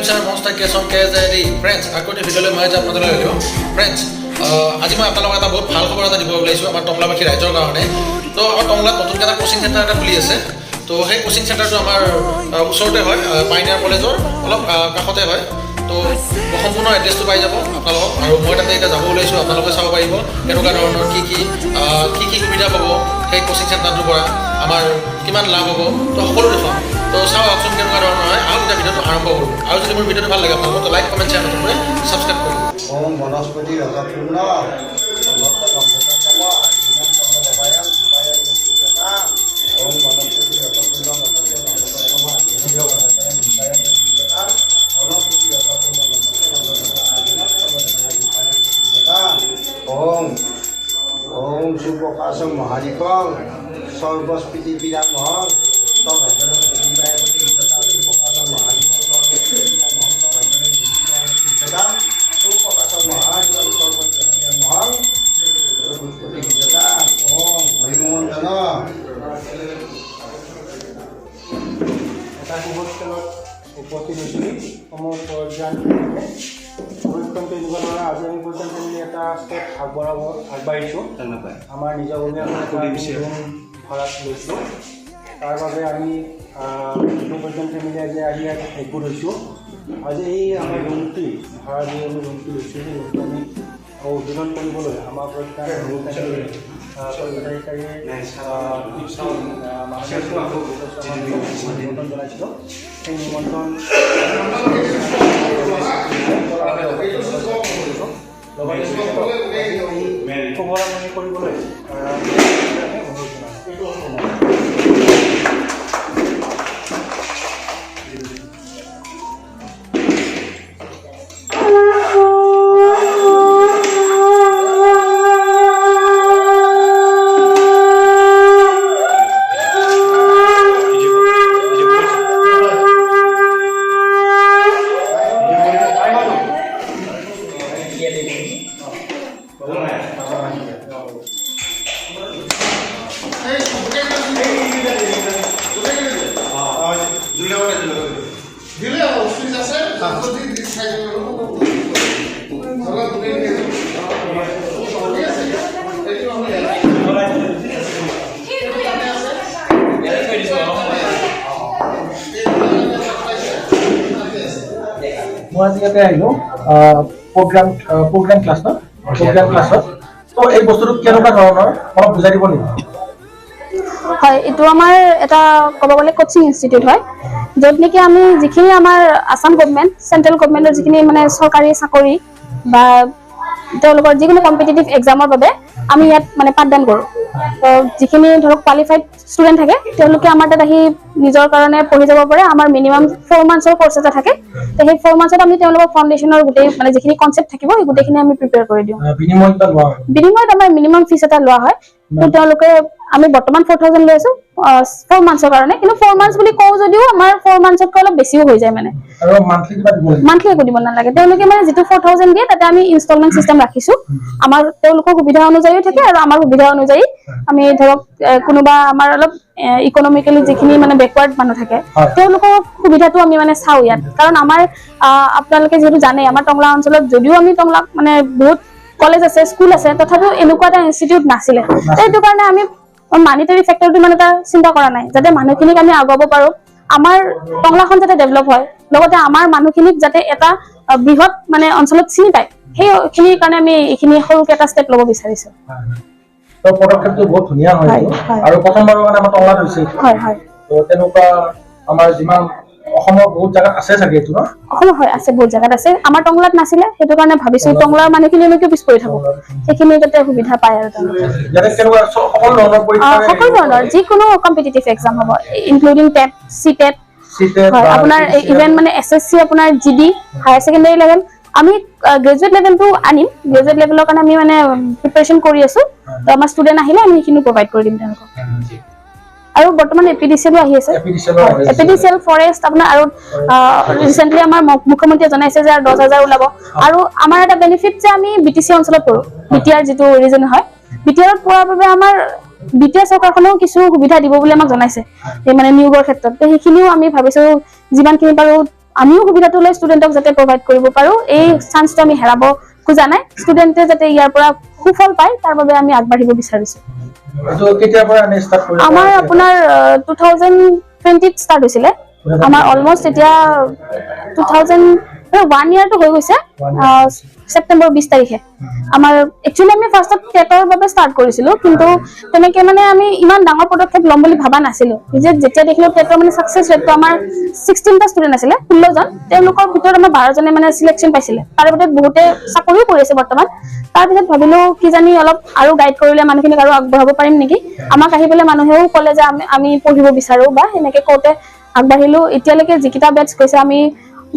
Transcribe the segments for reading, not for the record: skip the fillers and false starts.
Sir, most of case on case friends, according to video my job friends. আজি মই আপোনালোকক এটা বহুত ভাল খবৰ এটা দিব ওলাইছো আমাৰ টংলাবাসী ৰাইজৰ কাৰণে তো আমাৰ টংলাত নতুনকৈ এটা কোচিং চেণ্টাৰ এটা খুলি আছে তো সেই কোচিং চেণ্টাৰটো আমাৰ ওচৰতে হয় পাইনিয়াৰ কলেজৰ অলপ কাষতে হয় তো সম্পূৰ্ণ এড্ৰেছটো পাই যাব আপোনালোকক আৰু মই তাতে এতিয়া যাব ওলাইছো আপোনালোকে চাব পাৰিব কেনেকুৱা ধৰণৰ কি সুবিধা পাব সেই কোচিং চেণ্টাৰটোৰ পৰা আমাৰ কিমান লাভ হ'ব তো সকলো দেখুৱাম তো চাওঁ আহকচোন কেনেকুৱা ধৰণৰ হয় আৰু এতিয়া ভিডিঅ'টো আৰম্ভ কৰোঁ আৰু যদি মোৰ ভিডিঅ'টো ভাল লাগে আপোনালোকে লাইক কমেণ্ট শ্বেয়াৰ নকৰে ছাবস্ক্ৰাইব কৰিব Om Banaspati Ratapurna, Samata Bambatama, Dinam Supaya Supaya Om Banaspati Ratapurna, Bambatama, Supaya Banaspati Ratapurna, Om Subhakasam Maharikam, Sarvaspiti Bidam Mahal, উপস্থিত হৈছিলোঁ সময় পৰ্যায়ত অনুষ্ঠানটো এনেকুৱা ধৰণৰ আজি আমি পৰ্যন্ত এটা ষ্টেপ আগবাঢ়িছোঁ আমাৰ নিজৰ ভাড়াত লৈছোঁ তাৰ বাবে আমি পৰ্যন্ত ফেমিলি আজি আহি একগোট হৈছোঁ আজি এই আমাৰ ৰুমটি ভাড়া দি আমি ৰুমটো লৈছোঁ সেই ৰুমটো আমি উদ্বোধন কৰিবলৈ আমাৰ নিমন্ত্ৰণ জনাইছিলোঁ সেই নিমন্ত্ৰণ শুভৰামণি কৰিবলৈ অনুৰোধ জনাইছোঁ মই আজি ইয়াতে আহিলোঁ প্ৰগ্ৰাম ক্লাছত তো এই বস্তুটো কেনেকুৱা ধৰণৰ অলপ বুজাই দিব নেকি হয় এইটো আমাৰ এটা ক'ব গ'লে কোচিং ইনষ্টিটিউট হয় য'ত নেকি আমি যিখিনি আমাৰ আসাম গভৰ্ণমেণ্ট চেণ্ট্ৰেল গভৰ্ণমেণ্টৰ যিখিনি মানে চৰকাৰী চাকৰি বা তেওঁলোকৰ যিকোনো কম্পিটিটিভ এক্সামৰ বাবে আমি ইয়াত মানে পাঠদান কৰোঁ যিখিনি ধৰক কোৱালিফাইড ষ্টুডেণ্ট থাকে তেওঁলোকে আমাৰ তাত আহি নিজৰ কাৰণে পঢ়ি যাব পাৰে আমাৰ মিনিমাম 4 মান্থছৰ কোৰ্চ এটা থাকে তো সেই 4 মান্থছত আমি তেওঁলোকৰ ফাউণ্ডেশ্যনৰ গোটেই মানে যিখিনি কনচেপ্ট থাকিব এই গোটেইখিনি আমি প্ৰিপেয়াৰ কৰি দিওঁ বিনিময়ত আমাৰ মিনিমাম ফিজ এটা লোৱা হয় তো তেওঁলোকে আমি বৰ্তমান 4000 লৈ আছো 4 মান্থছৰ কাৰণে কিন্তু 4 মান্থছ বুলি কওঁ যদিও আমাৰ 4 মান্থছতকৈ অলপ বেছিও হৈ যায় মানে আৰু মান্থলি একো দিব নালাগে তেওঁলোকে মানে যিটো 4000 দিয়ে তাতে আমি ইনষ্টলমেণ্ট চিষ্টেম ৰাখিছোঁ আমাৰ তেওঁলোকৰ সুবিধা অনুযায়ী থাকে আৰু আমাৰ সুবিধা অনুযায়ী আমি ধৰক কোনোবা আমাৰ অলপ ইকনমিকেলি যিখিনি মানে বেকৱাৰ্ড মানুহ থাকে তেওঁলোকৰ সুবিধাটো আমি মানে চাওঁ ইয়াত কাৰণ আমাৰ আপোনালোকে যিহেতু জানে আমাৰ টংলা অঞ্চলত যদিও আমি টংলাত মানে বহুত কলেজ আছে স্কুল আছে তথাপিও এনেকুৱা এটা ইনষ্টিটিউট নাছিলে সেইটো কাৰণে আমি মানিটাৰী ফেক্টৰটো মানে এটা চিন্তা কৰা নাই যাতে মানুহখিনিক আমি আগুৱাব পাৰোঁ আমাৰ টংলাখন যাতে ডেভেলপ হয় লগতে আমাৰ মানুহখিনিক যাতে এটা বৃহৎ মানে অঞ্চলত চিনি পায় সেইখিনিৰ কাৰণে আমি এইখিনি সৰুকৈ এটা ষ্টেপ ল'ব বিচাৰিছোঁ তো পদক্ষেপটো বহুত ধুনীয়া হয় আৰু প্ৰথমবাৰৰ কাৰণে আমাৰ টংলাত হৈছে হয় তো তেনেকুৱা আমাৰ যিমান অসমৰ বহুত জায়গাত আছে চাগে এইটো ন অসমৰ হয় আছে বহুত জায়গাত আছে আমাৰ টংলাত নাছিলে সেইটো কাৰণে ভাবিছোঁ টংলাৰ মানুহখিনি আমি কিয় পিছ পৰি থাকোঁ সেইখিনি যাতে সুবিধা পায় আৰু সকলো ধৰণৰ যিকোনো কম্পিটিটিভ এক্সাম হ'ব ইনক্লুডিং টেট চিটেট আপোনাৰ ইভেন মানে SSC আপোনাৰ GD হায়াৰ ছেকেণ্ডাৰী লেভেল আমি গ্ৰেজুৱেট লেভেলটো আনিম গ্ৰেজুৱেট লেভেলৰ কাৰণে আমি মানে প্ৰিপাৰেশ্যন কৰি আছোঁ তো আমাৰ ষ্টুডেণ্ট আহিলে আমি সেইখিনি প্ৰভাইড কৰি দিম তেওঁলোকক আৰু বৰ্তমান এপিডিচিএল আহি আছে এপিডিচিএল ফৰেষ্ট আপোনাৰ আৰু ৰিসেন্টলি আমাৰ মুখ্যমন্ত্ৰীয়ে জনাইছে যে 10000 ওলাব আৰু আমাৰ এটা বেনিফিট যে আমি বিটিসি অঞ্চলত পৰো বিটিআৰ যেটো ৰিজন হয় বিটিআৰত পৰাৰ বাবে আমাৰ বিটিআৰ চৰকাৰখনেও কিছু সুবিধা দিব বুলি আমাক জনাইছে এই মানে নিয়োগৰ ক্ষেত্ৰত সেইখিনিও আমি ভাবিছো যিমানখিনি পাৰো আমিও সুবিধাটো লৈ ষ্টুডেণ্টক যাতে প্ৰভাইড কৰিব পাৰোঁ, এই চান্সটো আমি হেৰাব খোজা নাই। ষ্টুডেণ্টে যাতে ইয়াৰ পৰা সুফল পায় তাৰ বাবে আমি আগবাঢ়িব বিচাৰিছোঁ। এইটো কেতিয়াৰ পৰা আমি ষ্টাৰ্ট কৰিম? আমাৰ আপোনাৰ 2020ত ষ্টাৰ্ট হৈছিলে। আমাৰ অলমষ্ট এতিয়া 1 ইয়াৰটো হৈ গৈছে। ছেপ্টেম্বৰ 20 তাৰিখে আমাৰ একচুৱেলি আমি ফাৰ্ষ্টত টেটৰ বাবে ষ্টাৰ্ট কৰিছিলোঁ, কিন্তু তেনেকে মানে আমি ইমান ডাঙৰ পদক্ষেপ ল'ম বুলি ভাবা নাছিলোঁ। যেতিয়া দেখিলোঁ টেটৰ মানে ছাকচেছ ৰেটটো আমাৰ 16টা ষ্টুডেণ্ট আছিলে, 16জন, তেওঁলোকৰ ভিতৰত আমাৰ 12জনে মানে চিলেকশ্যন পাইছিলে। তাৰে ভিতৰত বহুতে চাকৰিও কৰি আছে বৰ্তমান। তাৰপিছত ভাবিলোঁ কিজানি অলপ আৰু গাইড কৰিলে মানুহখিনিক আৰু আগবঢ়াব পাৰিম নেকি। আমাক আহি পেলাই মানুহেও ক'লে যে আমি পঢ়িব বিচাৰোঁ, বা সেনেকে কওঁতে আগবাঢ়িলোঁ। এতিয়ালৈকে যিকেইটা বেটছ গৈছে আমি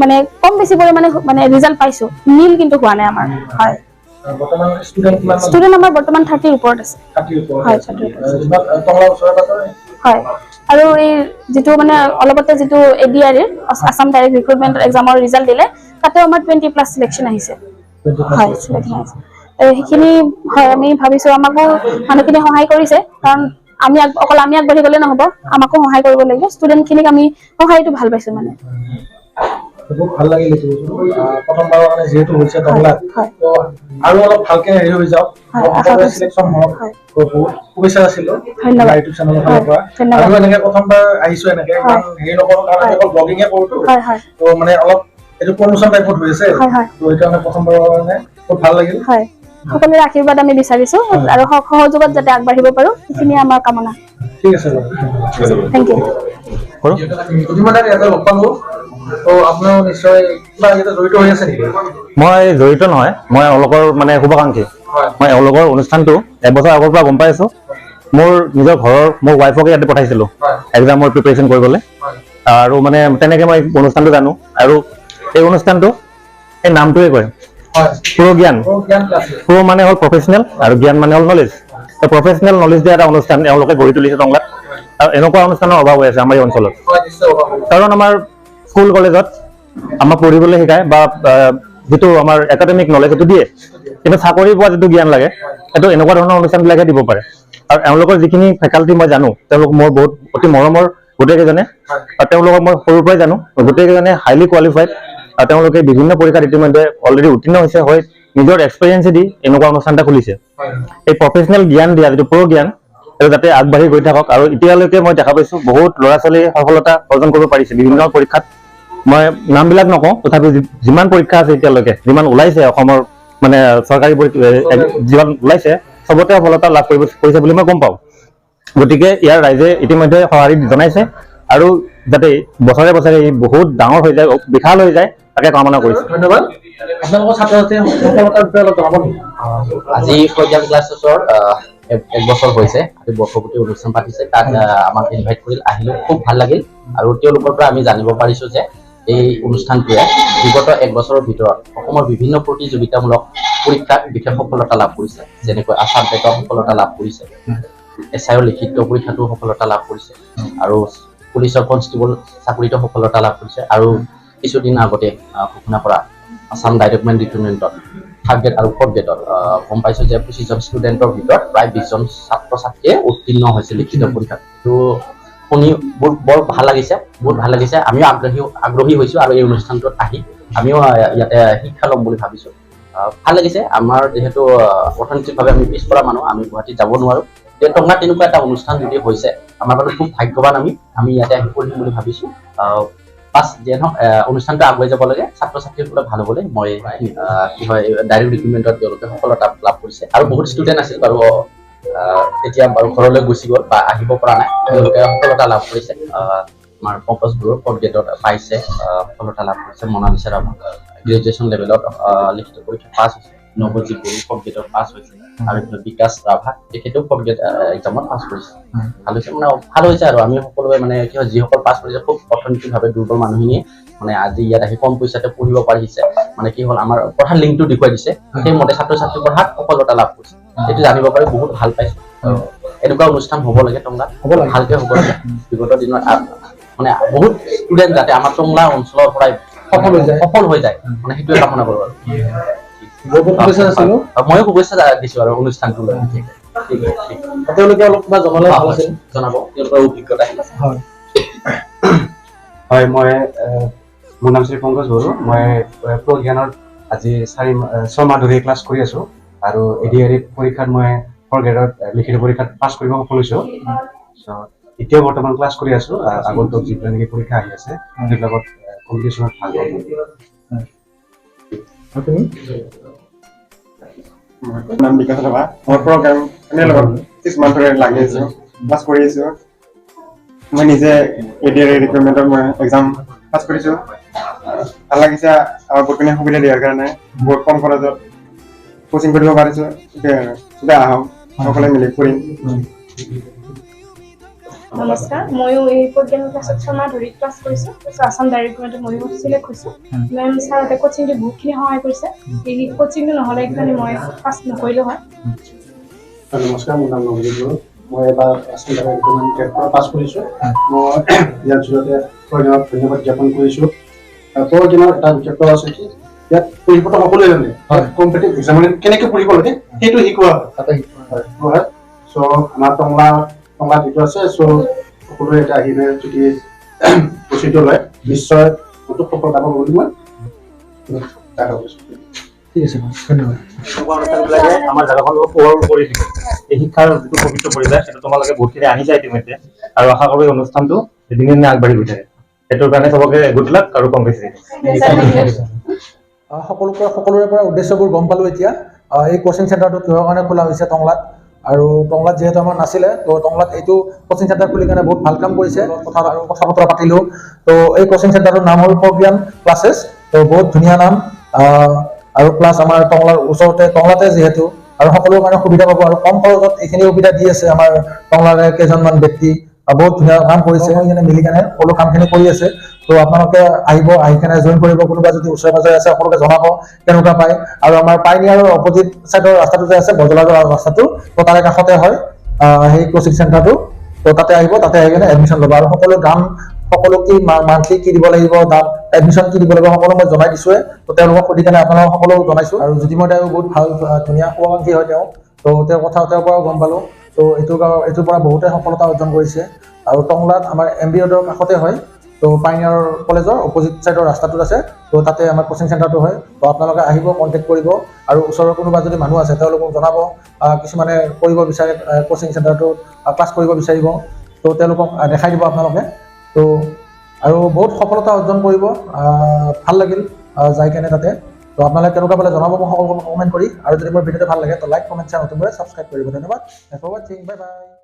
মানে কম বেছি পৰিমাণে মানে ৰিজাল্ট পাইছোঁ, নীল কিন্তু হোৱা নাই আমাৰ। হয়, বৰ্তমান ষ্টুডেণ্ট আমাৰ বৰ্তমান 30ৰ ওপৰত আছে। হয়, 30ৰ ওপৰত। হয়, আৰু এই যিটো মানে অলপতে যিটো ADRE আছাম ডাইৰেক্ট ৰিক্ৰুটমেণ্ট এক্সামৰ ৰিজাল্ট দিলে, তাতেও আমাৰ 20+ চিলেকশ্যন আহিছে। হয়, চিলেকশ্যন আহিছে। সেইখিনি হয়, আমি ভাবিছোঁ আমাকো মানুহখিনি সহায় কৰিছে, কাৰণ অকল আমি আগবাঢ়ি গ'লে নহ'ব, আমাকো সহায় কৰিব লাগিব। ষ্টুডেণ্টখিনিক আমি সহায়টো ভাল পাইছোঁ মানে। বহুত ভাল লাগিল এইটো প্ৰথমবাৰৰ কাৰণে যিহেতু হৈছে টংলাত, আৰু অলপ ভালকে হেৰি হৈ যাওক, চিলেকশ্যন হওক। বহুত শুভেচ্ছা আছিলোঁ ইউটিউব চেনেলৰ ফালৰ পৰা। আৰু এনেকে প্ৰথমবাৰ আহিছোঁ, এনেকে ইমান হেৰি নকৰোঁ, কাৰণ আমি অকল ব্লগিঙে কৰোঁতো, তো মানে অলপ এইটো প্ৰমোচন টাইপত হৈ আছে। তো সেইকাৰণে প্ৰথমবাৰৰ কাৰণে বহুত ভাল লাগিল। সকলোৰে আশীৰ্বাদ আমি বিচাৰিছোঁ, আৰু সহযোগত যাতে আগবাঢ়িব পাৰোঁ সেইখিনি আমাৰ কামনা। ঠিক আছে বাৰু, থেংক ইউ। ইতিমধ্যে ইয়াতে লগ পালোঁ, তো আপোনাৰো নিশ্চয় কিবা ইয়াতে জড়িত হৈ আছে নেকি? মই জড়িত নহয়, মই এওঁলোকৰ মানে শুভাকাংক্ষী। মই এওঁলোকৰ অনুষ্ঠানটো এবছৰ আগৰ পৰা গম পাই আছোঁ। মোৰ নিজৰ ঘৰৰ মোৰ ৱাইফকে ইয়াতে পঠাইছিলোঁ এক্সামৰ প্ৰিপেৰেশ্যন কৰিবলৈ, আৰু মানে তেনেকৈ মই অনুষ্ঠানটো জানো। আৰু এই অনুষ্ঠানটো এই নামটোৱে কয় প্ৰ' জ্ঞান। প্ৰ' মানে হ'ল প্ৰফেচনেল, আৰু জ্ঞান মানে হ'ল নলেজ। প্ৰফেচনেল নলেজ দিয়া এটা অনুষ্ঠান এওঁলোকে গঢ়ি তুলিছে টংলাত, আৰু এনেকুৱা অনুষ্ঠানৰ অভাৱ হৈ আছে আমাৰ এই অঞ্চলত। কাৰণ আমাৰ স্কুল কলেজত আমাক পঢ়িবলৈ শিকায়, বা যিটো আমাৰ একাডেমিক নলেজ সেইটো দিয়ে, কিন্তু চাকৰি পোৱা যিটো জ্ঞান লাগে সেইটো এনেকুৱা ধৰণৰ অনুষ্ঠানবিলাকে দিব পাৰে। আৰু এওঁলোকৰ যিখিনি ফেকাল্টি মই জানো, তেওঁলোক মোৰ বহুত অতি মৰমৰ গোটেইকেইজনে, আৰু তেওঁলোকক মই সৰুৰ পৰাই জানো। গোটেইকেইজনে হাইলি কোৱালিফাইড, আৰু তেওঁলোকে বিভিন্ন পৰীক্ষাত ইতিমধ্যে অলৰেডি উত্তীৰ্ণ হৈছে, হয় নিজৰ এক্সপেৰিয়েঞ্চ দি এনেকুৱা অনুষ্ঠান এটা খুলিছে। এই প্ৰফেচনেল জ্ঞান দিয়া যিটো প্ৰ' জ্ঞান, সেইটো যাতে আগবাঢ়ি গৈ থাকক। আৰু এতিয়ালৈকে মই দেখা পাইছোঁ বহুত ল'ৰা ছোৱালীয়ে সফলতা অৰ্জন কৰিব পাৰিছে বিভিন্ন পৰীক্ষাত। মই নামবিলাক নকওঁ, তথাপিও যিমান পৰীক্ষা আছে এতিয়ালৈকে, যিমান ওলাইছে অসমৰ মানে চৰকাৰী যিমান ওলাইছে, চবতে সফলতা লাভ কৰিছে বুলি মই গম পাওঁ। গতিকে ইয়াৰ ৰাইজে ইতিমধ্যে সঁহাৰি জনাইছে, আৰু যাতে বছৰে বছৰে ই বহুত ডাঙৰ হৈ যায়, বিশাল হৈ যায়, তাকে কামনা কৰিছোঁ। ধন্যবাদ। আপোনালোকৰ ছাত্ৰ ছাত্ৰীৰ সফলতাৰ বিষয়ে অলপ জনাব নেকি? আজি ফ'ৰ ক্লাছৰ 1 বছৰ হৈছে, আজি বৰ্ষপূৰ্তি অনুষ্ঠান পাতিছে, তাত আমাক ইনভাইট কৰিল, আহিলোঁ, খুব ভাল লাগিল। আৰু তেওঁলোকৰ পৰা আমি জানিব পাৰিছোঁ যে এই অনুষ্ঠানটোৱে বিগত 1 বছৰৰ ভিতৰত অসমৰ বিভিন্ন প্ৰতিযোগিতামূলক পৰীক্ষাত বিশেষ সফলতা লাভ কৰিছে। যেনেকৈ আছাম টেটত সফলতা লাভ কৰিছে, SIৰ লিখিত পৰীক্ষাতো সফলতা লাভ কৰিছে, আৰু পুলিচৰ কনষ্টেবল চাকৰিতো সফলতা লাভ কৰিছে। আৰু কিছুদিন আগতে ঘোষণা কৰা আছাম ডাইৰেক্টমেণ্ট ৰিক্ৰুটমেণ্টত 3rd গ্ৰেড আৰু 4th গ্ৰেডত গম পাইছোঁ যে 25জন ষ্টুডেণ্টৰ ভিতৰত প্ৰায় 20জন ছাত্ৰ ছাত্ৰীয়ে উত্তীৰ্ণ হৈছে লিখিত পৰীক্ষাত। তো শুনি বৰ ভাল লাগিছে, বহুত ভাল লাগিছে। আমিও আগ্ৰহী হৈছোঁ, আৰু এই অনুষ্ঠানটোত আহি আমিও ইয়াতে শিক্ষা ল'ম বুলি ভাবিছোঁ। ভাল লাগিছে। আমাৰ যিহেতু অৰ্থনৈতিকভাৱে আমি পিছপৰা মানুহ, আমি গুৱাহাটীত যাব নোৱাৰোঁ। টংলাত তেনেকুৱা এটা অনুষ্ঠান যদি হৈছে, আমাৰ কাৰণে খুব ভাগ্যৱান। আমি ইয়াতে আহি পঢ়িম বুলি ভাবিছোঁ। যে নহওক অনুষ্ঠানটো আগুৱাই যাব লাগে, ছাত্ৰ ছাত্ৰীসকলে ভাল হ'বলৈ মই কি হয় ডাইৰেক্ট ৰিক্ৰুটমেণ্টত তেওঁলোকে সফলতা লাভ কৰিছে। আৰু বহুত ষ্টুডেণ্ট আছিল বাৰু, এতিয়া বাৰু ঘৰলৈ গুচি গ'ল বা আহিব পৰা নাই, তেওঁলোকে সফলতা লাভ কৰিছে। আমাৰ পংকজ বড়ো 4th গ্ৰেডত পাইছে, সফলতা লাভ কৰিছে। মনালিছা ৰাভা গ্ৰেজুৱেশ্যন লেভেলত লিখিত পৰীক্ষা পাছ হৈছে। নৱজিৎ বড়ো 4th গ্ৰেডত পাছ হৈছে, আৰু বিকাশ ৰাভা তেখেতেও 4th গ্ৰেড এক্সামত পাছ কৰিছে। ভাল হৈছে, মানে ভাল হৈছে। আৰু আমি সকলোৱে মানে কি হয়, যিসকল পাছ কৰিছে খুব অৰ্থনৈতিকভাৱে দুৰ্বল মানুহখিনিয়ে মানে আজি ইয়াত আহি কম পইচাতে পঢ়িব পাৰিছে। মানে কি হ'ল, আমাৰ পঢ়াৰ লিংকটো দেখুৱাই দিছে, সেইমতে ছাত্ৰ ছাত্ৰী পঢ়াত সফলতা লাভ কৰিছে। সেইটো জানিব পাৰি বহুত ভাল পাইছোঁ। এনেকুৱা অনুষ্ঠান হ'ব লাগে টংলাত, ভালকে হ'ব লাগে। বিগত দিনত মানে বহুত ষ্টুডেণ্ট যাতে আমাৰ টংলা অঞ্চলৰ পৰাই সফল হৈ যায়, মানে সেইটোৱে কামনা কৰোঁ। আৰু ময়ো শুভেচ্ছা দিছোঁ আৰু অনুষ্ঠানটোলৈ। তেওঁলোকে অলপ কিবা জনালে ভাল আছিল, জনাব তেওঁলোকৰ অভিজ্ঞতা। হয়, মই মোৰ নাম শ্ৰী পংকজ বড়ো। মই প্ৰজ্ঞানত আজি 6 মাহ ধৰি ক্লাছ কৰি আছোঁ আৰু ADRE পৰীক্ষাত মই 4 গ্ৰেডত লিখিত পৰীক্ষাত পাছ কৰিব সফল হৈছোঁ। এতিয়াও বৰ্তমান ক্লাছ কৰি আছোঁ। আগন্তুক যিবিলাক নেকি পৰীক্ষা আহি আছে সেইবিলাকত কম্পিটিশ্যনত ভাগ ল'ম। নাম বিকাশ ৰাভা। মই প্ৰগ্ৰাম এনে লগত 6 মাহ ধৰি লাগি আছোঁ, পাছ কৰি আছোঁ। মই নিজে ADRE ৰিক্ৰুইটমেণ্টত মই এক্সাম পাছ কৰিছোঁ। ভাল লাগিছে আমাক বহুতখিনি সুবিধা দিয়াৰ কাৰণে। বহুত কম খৰচত কোচিং কৰিব পাৰিছোঁ। এতিয়া আহক সকলোৱে মিলি কৰিম। নমস্কাৰ, ময়ো এই প্ৰগ্ৰাম ক্লাছত 6 মাহ ধৰি ক্লাছ কৰিছোঁ। আছাম ডাইৰেক্ট ময়ো চিলেক্ট হৈছোঁ। মেম ছাৰহঁতে কোচিংটো বহুতখিনি সহায় কৰিছে। এই কোচিংটো নহ'লে কিজানি মই পাছ নকৰিলোঁ হয়। নমস্কাৰ, মোৰ নাম নৱজিৎ বড়ো। মই এবাৰ আছাম ডাইৰেক্ট টেটৰ পাছ কৰিছোঁ। মই ইয়াৰ জৰিয়তে প্ৰগ্ৰামত ধন্যবাদ জ্ঞাপন কৰিছোঁ। প্ৰগ্ৰামৰ এটা বিশেষত্ব আছে কি ইয়াত পঢ়িবতো সকলোৱে জানে, কম্পিটিটিভ এক্সাম কেনেকৈ পঢ়িব লাগে সেইটো শিকোৱা হয়। চ' আমাৰ টংলা যিটো আছে, চ' সকলোৱে এটা আহিলে যদি প্ৰচিডিঅ লয় নিশ্চয় বহুত সফলতা পাব বুলি মই আশা কৰিছোঁ। ঠিক আছে, ধন্যবাদ। অনুষ্ঠানবিলাকে আমাৰ জেগাখন পোহৰ কৰি দিব। এই শিক্ষাৰ যিটো পবিত্ৰ পৰিৱেশ সেইটো তোমালোকে বহুতখিনি আনিছা ইতিমধ্যে, আৰু আশা কৰোঁ এই অনুষ্ঠানটো দিনে দিনে আগবাঢ়ি গৈ থাকে। সেইটোৰ কাৰণে চবকে গুড লাক আৰু কংগ্ৰেচুলেশ্যন। সকলোৰে পৰা উদ্দেশ্যবোৰ গম পালোঁ এতিয়া। এই কোচিং চেণ্টাৰটো কিহৰ কাৰণে খোলা হৈছে টংলাত, আৰু টংলাত যিহেতু আমাৰ নাছিলে, তো টংলাত এইটো কোচিং চেণ্টাৰ খুলি কাৰণে বহুত ভাল কাম কৰিছে। কথা বতৰা পাতিলোঁ। তো এই কোচিং চেণ্টাৰটোৰ নাম হ'ল প্ৰজ্ঞান ক্লাছেছ। তো বহুত ধুনীয়া নাম, আৰু প্লাছ আমাৰ টংলাৰ ওচৰতে, টংলাতে যিহেতু, আৰু সকলোৰে কাৰণে সুবিধা পাব, আৰু কম খৰচত এইখিনি সুবিধা দি আছে আমাৰ টংলাৰে কেইজনমান ব্যক্তি। বহুত ধুনীয়া কাম কৰিছে, মিলি কেনে সকলো কামখিনি কৰি আছে। তো আপোনালোকে আহিব, আহি কেনে জইন কৰিব। কোনোবা যদি ওচৰে পাজৰে আছে সকলোকে জনাব কেনেকুৱা পায়। আৰু আমাৰ পাইনিয়াৰৰ অপজিট চাইডৰ ৰাস্তাটো যে আছে, বজলাৰৰ ৰাস্তাটো, তো তাৰে কাষতে হয় সেই কোচিং চেণ্টাৰটো। তো তাতে আহিব, তাতে আহি কেনে এডমিশ্যন ল'ব। আৰু সকলো দাম, সকলো কি মান্থলি কি দিব লাগিব, দাম এডমিশ্যন কি দিব লাগিব সকলো মই জনাই দিছোঁৱে। তো তেওঁলোকক সুধি কেনে আপোনালোকক সকলো জনাইছোঁ। আৰু জ্যোতিময় দায়ো বহুত ভাল ধুনীয়া শুভাকাংক্ষী হয় তেওঁ। তো তেওঁৰ কথা তেওঁৰ পৰাও গম পালোঁ। তো এইটোৰ পৰা বহুতে সফলতা অৰ্জন কৰিছে। আৰু টংলাত আমাৰ MB ৰোডৰ কাষতে হয়। তো পাইনিয়াৰ কলেজৰ অপজিট চাইডৰ ৰাস্তাটোত আছে। তো তাতে আমাৰ কোচিং চেণ্টাৰটো হয়। তো আপোনালোকে আহিব, কণ্টেক্ট কৰিব, আৰু ওচৰৰ কোনোবা যদি মানুহ আছে তেওঁলোকক জনাব। কিছুমানে কৰিব বিচাৰে কোচিং চেণ্টাৰটোত ক্লাছ কৰিব বিচাৰিব, তো তেওঁলোকক দেখাই দিব আপোনালোকে। তো আৰু বহুত সফলতা অৰ্জন কৰিব। ভাল লাগিল যাই কেনে তাতে। তো আপোনালোকে কেনেকুৱা পালে জনাব মোক সকলো কমেণ্ট কৰি। আৰু যদি মোৰ ভিডিঅ'টো ভাল লাগে তো লাইক, কমেণ্ট, শ্বেয়াৰ, নতুনকৈ ছাবস্ক্ৰাইব কৰিব। ধন্যবাদ। Bye bye.